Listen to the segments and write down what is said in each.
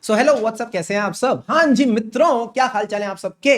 So hello what's up, कैसे हैं आप सब? हाँ जी मित्रों, क्या हाल चाल है आप सबके?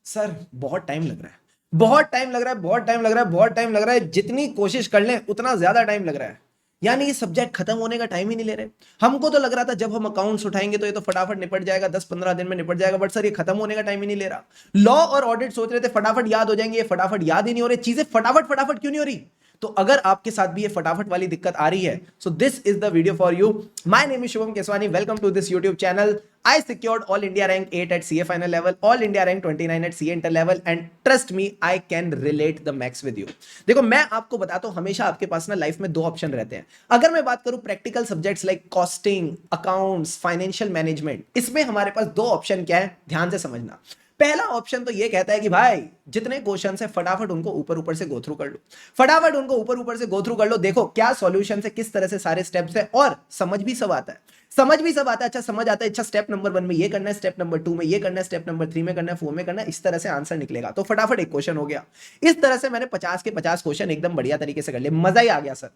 सर बहुत टाइम लग रहा है, बहुत टाइम लग रहा है, बहुत टाइम लग रहा है, बहुत टाइम लग रहा है। जितनी कोशिश कर लें उतना ज्यादा टाइम लग रहा है। यानी ये सब्जेक्ट खत्म होने का टाइम ही नहीं ले रहे। हमको तो लग रहा था जब हम अकाउंट्स उठाएंगे तो ये तो फटाफट निपट जाएगा, 10-15 दिन में निपट जाएगा, बट सर ये खत्म होने का टाइम ही नहीं ले रहा। लॉ और ऑडिट सोच रहे थे फटाफट याद हो जाएंगे, ये फटाफट याद ही नहीं हो रहे। चीजें फटाफट फटाफट क्यों नहीं हो रही? तो अगर आपके साथ भी ये फटाफट वाली दिक्कत आ रही है, so this is the video for you. My name is Shubham Keswani, welcome to this YouTube channel. I secured All India rank 8 at CA final level, All India rank 29 at CA inter level, and trust me, I can relate the max with you. देखो मैं आपको बताता हूं, हमेशा आपके पास ना life में दो ऑप्शन रहते हैं। अगर मैं बात करूं practical subjects like costing, accounts, financial management, इसमें हमारे पास दो ऑप्शन क्या है, ध्यान से समझना। पहला ऑप्शन तो ये कहता है कि भाई जितने क्वेश्चन है फटाफट उनको ऊपर ऊपर से गो थ्रू कर लो, फटाफट उनको ऊपर ऊपर से गो थ्रू कर लो। देखो क्या सॉल्यूशन है, किस तरह से सारे स्टेप्स है, और समझ भी सब आता है, समझ भी सब आता है। अच्छा समझ आता है, अच्छा स्टेप नंबर 1 में ये करना है, स्टेप नंबर 2 में ये करना है, स्टेप नंबर 3 में करना है, 4 में करना है, इस तरह से आंसर निकलेगा। तो फटाफट एक क्वेश्चन हो गया। इस तरह से मैंने 50 के 50 क्वेश्चन एकदम बढ़िया तरीके से कर लिए, मजा ही आ गया सर।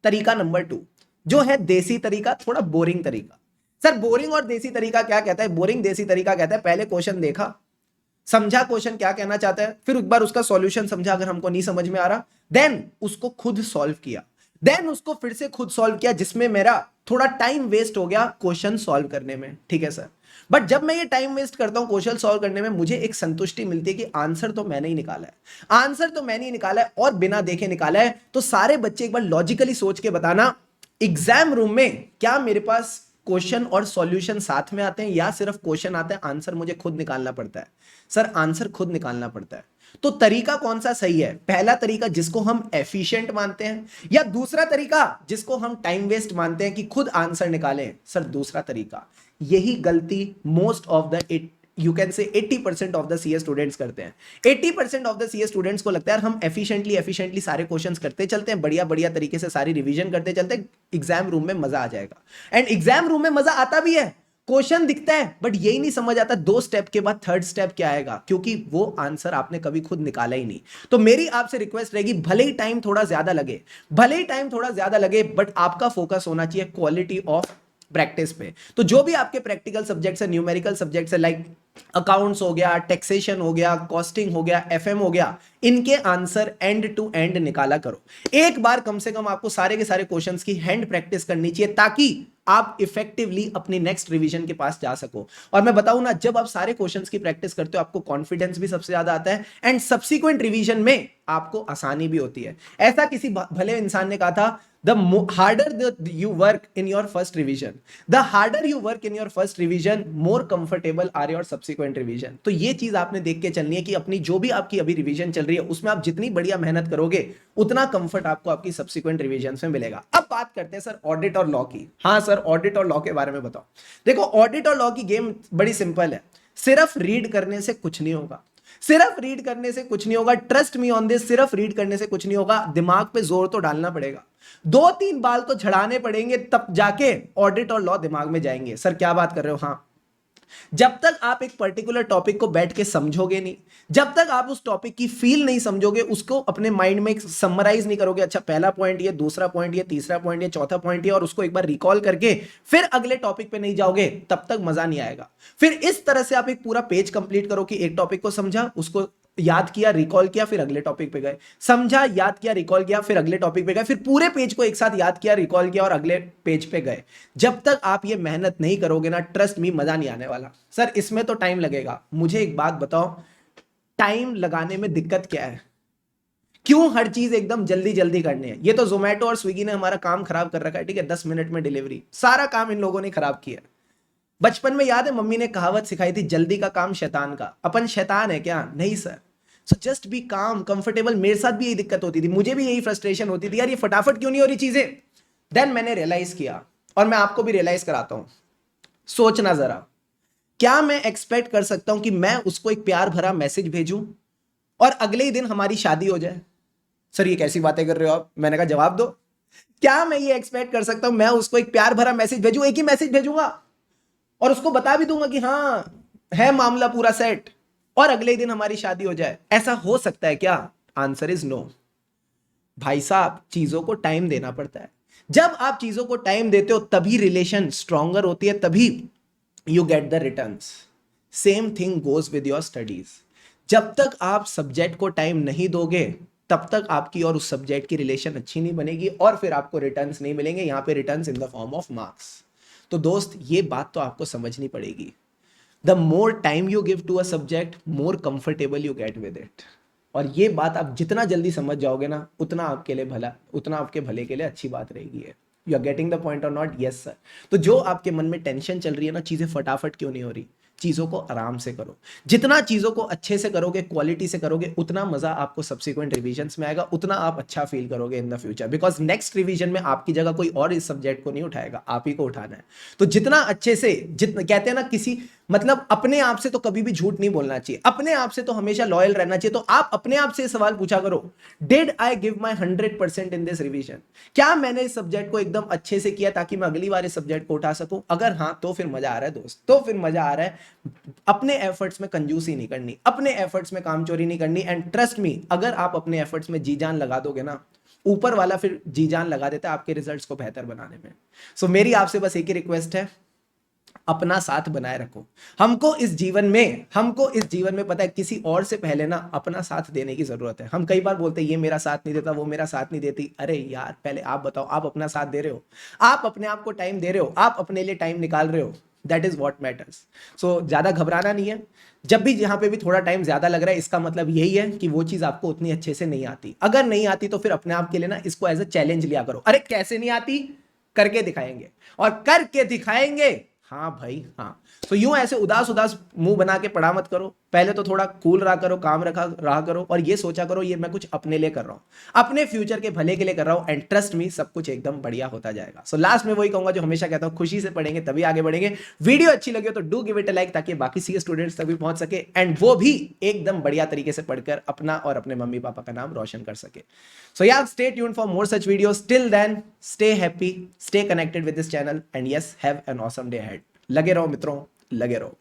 तरीका नंबर 2 जो है देसी तरीका, थोड़ा बोरिंग तरीका। सर बोरिंग और देसी तरीका क्या कहता है? बोरिंग देसी तरीका कहता है पहले क्वेश्चन देखा, समझा क्वेश्चन क्या कहना चाहता है, फिर एक बार उसका सॉल्यूशन समझा, अगर हमको नहीं समझ में आ रहा देन उसको खुद सॉल्व किया, देन उसको फिर से खुद सॉल्व किया, जिसमें मेरा थोड़ा टाइम वेस्ट हो गया क्वेश्चन सॉल्व करने में। ठीक है सर, बट जब मैं ये टाइम वेस्ट करता हूं क्वेश्चन सॉल्व करने में, मुझे एक संतुष्टि मिलती है कि आंसर तो मैंने ही निकाला है, आंसर तो मैंने ही निकाला है और बिना देखे निकाला है। तो सारे बच्चे एक बार लॉजिकली सोच के बताना, एग्जाम रूम में क्या मेरे पास क्वेश्चन और सॉल्यूशन साथ में आते हैं या सिर्फ क्वेश्चन आता है, आंसर मुझे खुद निकालना पड़ता है? सर आंसर खुद निकालना पड़ता है। तो तरीका कौन सा सही है? पहला तरीका जिसको हम एफिशिएंट मानते हैं, या दूसरा तरीका जिसको हम टाइम वेस्ट मानते हैं कि खुद आंसर निकालें? सर दूसरा तरीका। यही गलती most of the it you can say 80% of the CA students करते हैं। 80% ऑफ द सीए स्टूडेंट्स को लगता है हम एफिशिएंटली सारे क्वेश्चंस करते चलते हैं, बढ़िया बढ़िया तरीके से सारी रिवीजन करते चलते हैं, एग्जाम रूम में मजा आ जाएगा। एंड एग्जाम रूम में मजा आता भी है, क्वेश्चन दिखता है, बट यही नहीं समझ आता 2 स्टेप के बाद 3rd स्टेप क्या आएगा, क्योंकि वो आंसर आपने कभी खुद निकाला ही नहीं। तो मेरी आपसे रिक्वेस्ट रहेगी, भले ही टाइम थोड़ा ज्यादा लगे, भले ही टाइम थोड़ा ज्यादा लगे, बट आपका फोकस होना चाहिए क्वालिटी ऑफ प्रैक्टिस पे। तो जो भी आपके प्रैक्टिकल सब्जेक्ट्स है, न्यूमेरिकल सब्जेक्ट्स है, लाइक अकाउंट्स हो गया, टैक्सेशन हो गया, कॉस्टिंग हो गया, एफएम हो गया, इनके आंसर एंड टू एंड निकाला करो। एक बार कम से कम आपको सारे के सारे क्वेश्चंस की हैंड प्रैक्टिस करनी चाहिए, ताकि आप इफेक्टिवली अपनी नेक्स्ट रिवीजन के पास जा सको। और मैं बताऊं ना, जब आप सारे क्वेश्चंस की प्रैक्टिस करते हो, आपको कॉन्फिडेंस भी सबसे ज्यादा आता है, एंड सब्सिक्वेंट रिवीजन में आपको आसानी भी होती है। ऐसा किसी भले इंसान ने कहा था, the harder you work in your first revision, the harder you work in your first revision, more comfortable are your subsequent revision। तो ये चीज आपने देख के चलनी है कि अपनी जो भी आपकी अभी रिवीजन चल रही है उसमें आप जितनी बढ़िया मेहनत करोगे उतना कंफर्ट आपको आपकी सब्सिक्वेंट रिवीजन में मिलेगा। अब बात करते हैं सर ऑडिट और लॉ की। हाँ सर, ऑडिट और लॉ के बारे में बताओ। देखो ऑडिट और लॉ की गेम बड़ी सिंपल है, सिर्फ रीड करने से कुछ नहीं होगा, सिर्फ रीड करने से कुछ नहीं होगा, ट्रस्ट मी ऑन दिस, सिर्फ रीड करने से कुछ नहीं होगा, दिमाग पे जोर तो डालना पड़ेगा, 2-3 बाल तो झड़ाने पड़ेंगे, तब जाके ऑडिट और लॉ दिमाग में जाएंगे। सर क्या बात कर रहे हो? हाँ, जब तक आप एक पर्टिकुलर टॉपिक को बैठ के समझोगे नहीं, जब तक आप उस टॉपिक की फील नहीं समझोगे, उसको अपने माइंड में समराइज नहीं करोगे, अच्छा पहला पॉइंट ये, दूसरा पॉइंट ये, तीसरा पॉइंट ये, चौथा पॉइंट ये, और उसको एक बार रिकॉल करके फिर अगले टॉपिक पे नहीं जाओगे, तब तक मजा नहीं आएगा। फिर इस तरह से आप एक पूरा पेज कंप्लीट करो कि एक टॉपिक को समझा, उसको याद किया, रिकॉल किया, फिर अगले टॉपिक पे गए, समझा, याद किया, रिकॉल किया, फिर अगले टॉपिक पे गए, फिर पूरे पेज को एक साथ याद किया, रिकॉल किया और अगले पेज पे गए। जब तक आप ये मेहनत नहीं करोगे ना, ट्रस्ट मी, मजा नहीं आने वाला। सर इसमें तो टाइम लगेगा, मुझे एक बात बताओ, टाइम लगाने में दिक्कत क्या है? क्यों हर चीज एकदम जल्दी जल्दी करनी है? ये तो जोमेटो और स्विगी ने हमारा काम खराब कर रखा है। ठीक है, 10 मिनट में डिलीवरी, सारा काम इन लोगों ने खराब किया। बचपन में याद है मम्मी ने कहावत सिखाई थी, जल्दी का काम शैतान का। अपन शैतान है क्या? नहीं सर। सो जस्ट बी काम, कंफर्टेबल। मेरे साथ भी यही दिक्कत होती थी, मुझे भी यही फ्रस्ट्रेशन होती थी, यार ये फटाफट क्यों नहीं हो रही चीजें। देन मैंने रियलाइज किया, और मैं आपको भी रियलाइज कराता हूं। सोचना जरा, क्या मैं एक्सपेक्ट कर सकता हूं कि मैं उसको एक प्यार भरा मैसेज भेजूं और अगले ही दिन हमारी शादी हो जाए? सर ये कैसी बातें कर रहे हो आप? मैंने कहा जवाब दो। क्या मैं ये एक्सपेक्ट कर सकता हूं मैं उसको एक प्यार भरा मैसेज भेजूं, एक ही मैसेज भेजूंगा और उसको बता भी दूंगा कि हाँ है मामला पूरा सेट, और अगले दिन हमारी शादी हो जाए? ऐसा हो सकता है क्या? Answer is no. भाई साहब चीजों को टाइम देना पड़ता है। जब आप चीजों को टाइम देते हो तभी रिलेशन स्ट्रॉन्गर होती है, तभी you get the returns. Same thing goes with your studies. जब तक आप सब्जेक्ट को टाइम नहीं दोगे तब तक आपकी और उस सब्जेक्ट की रिलेशन अच्छी नहीं बनेगी और फिर आपको रिटर्न्स नहीं मिलेंगे, यहां पे returns in the form of marks. तो दोस्त ये बात तो आपको समझनी पड़ेगी। The more time you give to a subject, more comfortable you get with it. और ये बात आप जितना जल्दी समझ जाओगे ना, उतना आपके लिए भला, उतना आपके भले के लिए अच्छी बात रहेगी। है you are getting the point और नॉट? Yes sir. तो जो आपके मन में टेंशन चल रही है ना, चीजें फटाफट क्यों नहीं हो रही, चीजों को आराम से करो। जितना चीजों को अच्छे से करोगे, क्वालिटी से करोगे, उतना मजा आपको सब्सिक्वेंट रिवीजन्स में आएगा, उतना आप अच्छा फील करोगे in the future. Because next revision में आपकी जगह कोई और इस सब्जेक्ट को नहीं उठाएगा, आप ही को उठाना है। तो जितना अच्छे से, जितना कहते हैं ना, किसी मतलब अपने आप से तो कभी भी झूठ नहीं बोलना चाहिए, अपने आप से तो हमेशा लॉयल रहना चाहिए। तो आप अपने आप से सवाल पूछा करो, did I give my 100% in this revision? क्या मैंने इस सब्जेक्ट को एकदम अच्छे से किया ताकि मैं अगली बार इस सब्जेक्ट को उठा सकूं? अगर हाँ, तो फिर मजा आ रहा है दोस्त, तो फिर मजा आ रहा है। अपने एफर्ट्स में कंजूसी नहीं करनी, अपने एफर्ट्स में कामचोरी नहीं करनी। एंड ट्रस्ट मी, अगर आप अपने एफर्ट्स में जी जान लगा दोगे ना, ऊपर वाला फिर जी जान लगा देता है आपके रिजल्ट्स को बेहतर बनाने में। सो मेरी आपसे बस एक ही रिक्वेस्ट है, अपना साथ बनाए रखो। हमको इस जीवन में पता है, किसी और से पहले ना अपना साथ देने की जरूरत है। हम कई बार बोलते हैं ये मेरा साथ नहीं देता, वो मेरा साथ नहीं देती। अरे यार, पहले आप बताओ, आप अपना साथ दे रहे हो? आप अपने आप को टाइम दे रहे हो? आप अपने लिए टाइम निकाल रहे हो? That is what matters. So ज्यादा घबराना नहीं है। जब भी यहाँ पे भी थोड़ा टाइम ज्यादा लग रहा है, इसका मतलब यही है कि वो चीज आपको उतनी अच्छे से नहीं आती। अगर नहीं आती तो फिर अपने आप के लिए ना इसको एज अ चैलेंज लिया करो। अरे कैसे नहीं आती, करके दिखाएंगे, और करके दिखाएंगे। हाँ भाई हाँ। तो यूं ऐसे उदास उदास मुंह बना के पढ़ा मत करो। पहले तो थोड़ा कूल रहा करो, काम रहा करो, और ये सोचा करो ये मैं कुछ अपने लिए कर रहा हूं, अपने फ्यूचर के भले के लिए कर रहा हूं। एंड ट्रस्ट मी, सब कुछ एकदम बढ़िया होता जाएगा। सो लास्ट में वही कहूंगा जो हमेशा कहता हूं, खुशी से पढ़ेंगे तभी आगे बढ़ेंगे। वीडियो अच्छी लगी हो तो do give it a like, ताकि बाकी सी स्टूडेंट्स तक भी पहुंच सके, एंड वो भी एकदम बढ़िया तरीके से पढ़कर अपना और अपने मम्मी पापा का नाम रोशन कर सके। सो यार, stay tuned for more such videos. Till then, stay happy, stay connected with this channel, and yes, have an awesome day ahead. लगे रहो मित्रों, लगे रहो।